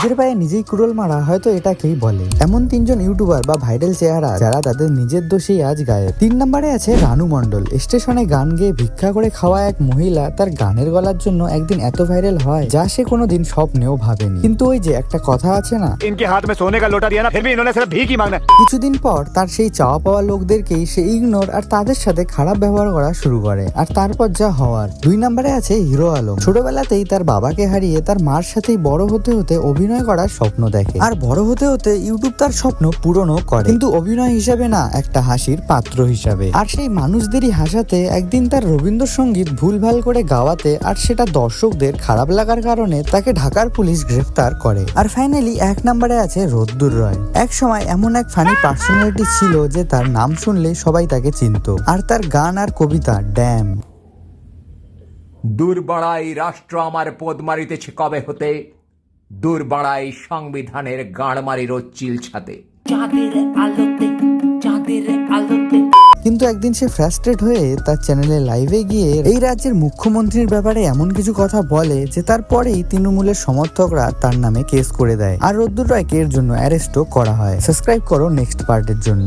নিজের পায়ে নিজেই কুড়োল মারা হয়তো এটাকেই বলে। এমন তিনজন ইউটিউবার বা ভাইরাল চেহারা যারা তাদের নিজের দোষেই আজ গায়েব। 3 নম্বরে আছে রানু মণ্ডল। স্টেশনে গান গেয়ে ভিক্ষা করে খাওয়া এক মহিলা তার গানের গলার জন্য একদিন এত ভাইরাল হয় যা সে কোনোদিন স্বপ্নেও ভাবেনি। কিন্তু ওই যে একটা কথা আছে না, इनके हाथ में सोने का लोटा दिया ना, फिर भी इन्होंने सिर्फ भीख ही मांगना। কিছুদিন পর তার সেই চাওয়া পাওয়া লোকদেরকেই সে ইগনোর আর তাদের সাথে খারাপ ব্যবহার করা শুরু করে। আর তারপর যা হওয়ার। 2 নম্বরে আছে হিরো আলম। ছোটবেলাতেই তার বাবাকে হারিয়ে তার মার সাথেই বড় হতে হতে অভিনয় করার স্বপ্ন দেখে, আর বড় হতে হতে ইউটিউব তার স্বপ্ন পূরণও করে, কিন্তু অভিনয় হিসাবে না, একটা হাসির পাত্র হিসাবে। আর সেই মানুষদেরই হাসাতে একদিন তার রবীন্দ্রসঙ্গীত ভুলভাল করে গাওয়াতে আর সেটা দর্শকদের খারাপ লাগার কারণে তাকে ঢাকার পুলিশ গ্রেফতার করে। আর ফাইনালি 1 নম্বরে আছে রোদ্দুর রয়। এক সময় এমন এক ফানি পার্সোনালিটি ছিল যে তার নাম শুনলে সবাই তাকে চিনত, আর তার গান আর কবিতা ড্যাম। দূর বাড়াই রাষ্ট্র আমার পদ মারিতেছে কবে হতে, দূর বাড়াই সংবিধানের গাঁড় মারি রোজ চিল ছাতে। চাঁদের আলোতে, চাঁদের আলোতে। কিন্তু একদিন সে ফ্রাস্ট্রেট হয়ে তার চ্যানেলে লাইভে গিয়ে এই রাজ্যের মুখ্যমন্ত্রীর ব্যাপারে এমন কিছু কথা বলে যে তারপরেই তৃণমূলের সমর্থকরা তার নামে কেস করে দেয়, আর রোদ্দুর রায়কে এর জন্য অ্যারেস্টও করা হয়। সাবস্ক্রাইব করো নেক্সট পার্টের জন্য।